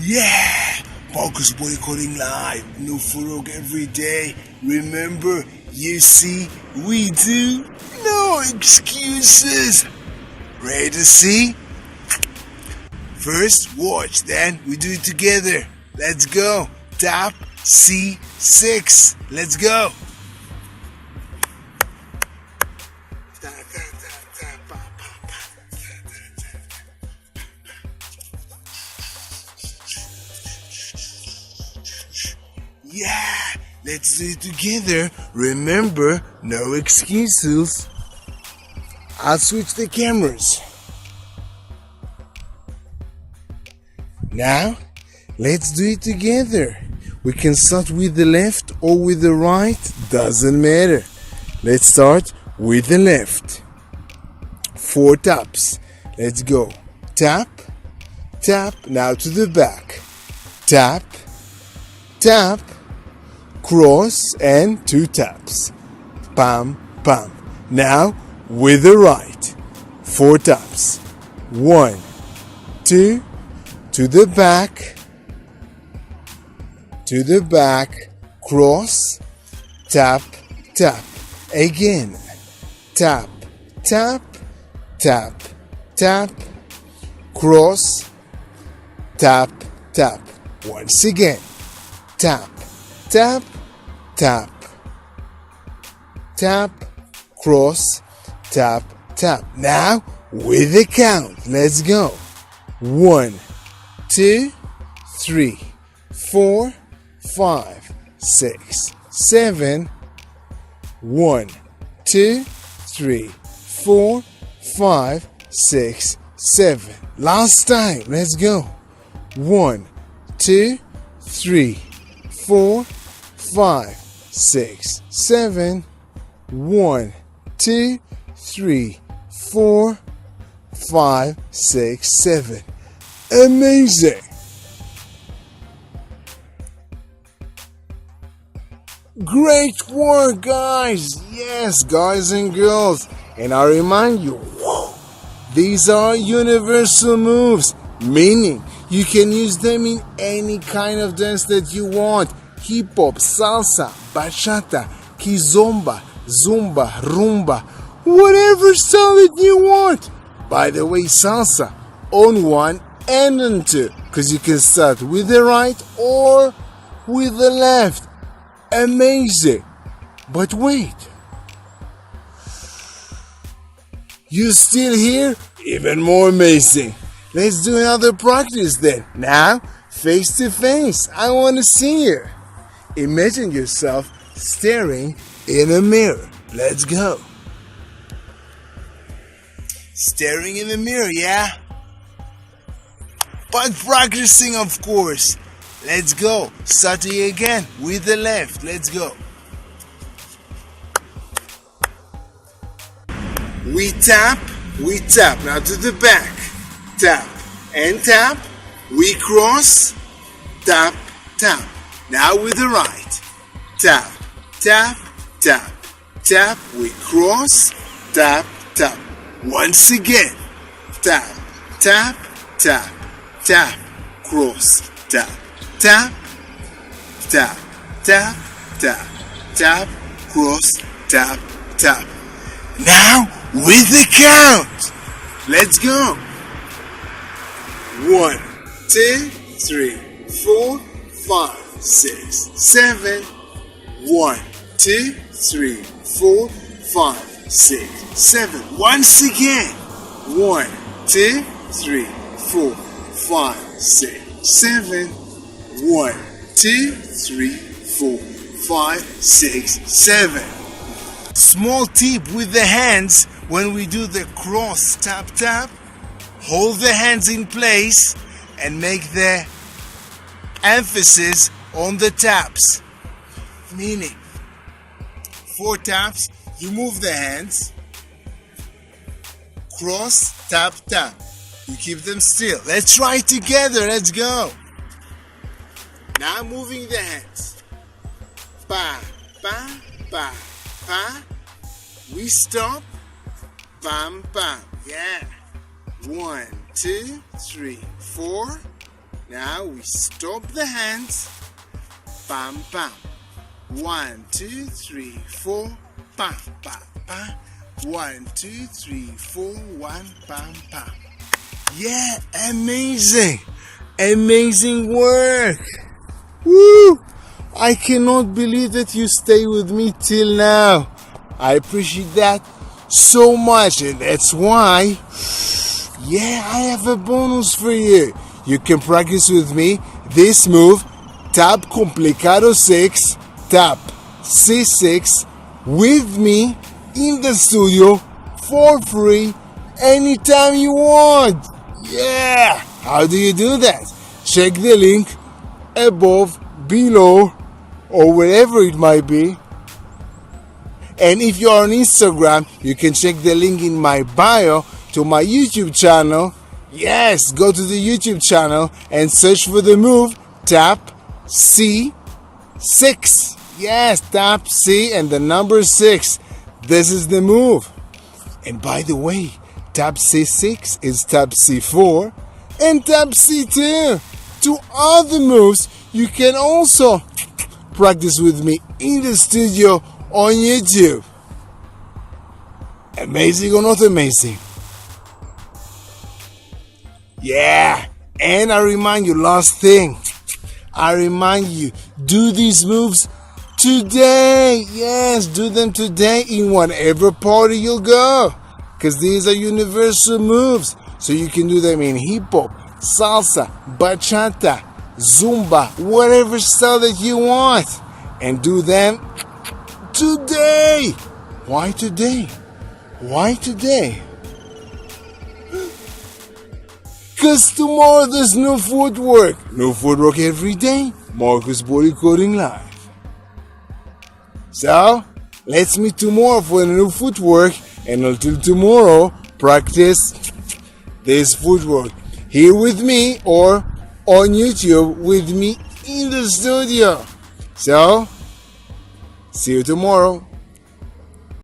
Yeah! Focus boycotting live. New Footwork every day. Remember, you see, we do. No excuses. Ready to see? First, watch, then we do it together. Let's go. Tap C6. Let's go. Yeah, let's do it together. Remember, no excuses. I'll switch the cameras. Now, let's do it together. We can start with the left or with the right, doesn't matter. Let's start with the left. 4 taps. Let's go. Tap, tap, now to the back. Tap, tap, cross, and 2 taps. Pam, pam. Now with the right. 4 taps. 1, 2, to the back, cross, tap, tap. Again. Tap, tap, tap, tap, cross, tap, tap. Once again. Tap, tap, tap, tap, cross, tap, tap. Now with the count. Let's go. 1, 2, 3, 4, 5, 6, 7. 1, 2, 3, 4, 5, 6, 7. Last time. Let's go. 1, 2, 3, 4, 5, 6, 7. 1, 2, 3, 4, 5, 6, 7. Amazing! Great work, guys! Yes, guys and girls. And I remind you, these are universal moves, meaning you can use them in any kind of dance that you want. Hip hop, salsa, bachata, kizomba, Zumba, rumba, whatever style that you want. By the way, salsa on 1 and on 2, because you can start with the right or with the left. Amazing. But wait, you still here? Even more amazing. Let's do another practice then. Now, face to face. I want to see you. Imagine yourself staring in a mirror. Let's go. Staring in the mirror, yeah? But practicing, of course. Let's go. Starting again with the left. Let's go. We tap. Now to the back. Tap and tap. We cross. Tap, tap. Now with the right. Tap, tap, tap, tap. We cross. Tap, tap. Once again. Tap, tap, tap, tap. Cross. Tap, tap, tap, tap, tap, tap. Cross. Tap, tap. Now with the count. Let's go. 1, 2, 3, 4, 5, 6, 7. 1, 2, 3, 4, 5, 6, 7. Once again. 1, 2, 3, 4, 5, 6, 7. 1, 2, 3, 4, 5, 6, 7. Small tip with the hands when we do the cross tap tap. Hold the hands in place and make the emphasis on the taps. Meaning, 4 taps, you move the hands, cross, tap, tap. You keep them still. Let's try it together. Let's go. Now moving the hands. Pa, pa, pa, pa. We stop. Pam, pam. Yeah. 1, 2, 3, 4, Now we stop the hands. Bam, bam. 1, 2, 3, 4. Bam, bam, bam. 1, 2, 3, 4. 1, bam, bam. Yeah, amazing. Amazing work. Woo! I cannot believe that you stay with me till now. I appreciate that so much, and that's why, yeah, I have a bonus for you. You can practice with me this move, tap complicado 6, tap C6, with me in the studio for free anytime you want. Yeah! How do you do that? Check the link above, below, or wherever it might be. And if you're on Instagram, you can check the link in my bio to my YouTube channel. Yes, go to the YouTube channel and search for the move tap C6. Yes, tap C and the number 6. This is the move. And by the way, tap C6 is tap C4 and tap C2. 2 other moves you can also practice with me in the studio on YouTube. Amazing or not amazing? Yeah, and I remind you, last thing, I remind you, do these moves today. Yes, do them today in whatever party you'll go, because these are universal moves, so you can do them in hip hop, salsa, bachata, Zumba, whatever style that you want, and do them today. Why today? Why today? Because tomorrow there's no footwork. No footwork every day. Marcus Body Coding Live. So, let's meet tomorrow for a new footwork, and until tomorrow, practice this footwork here with me or on YouTube with me in the studio. So, see you tomorrow.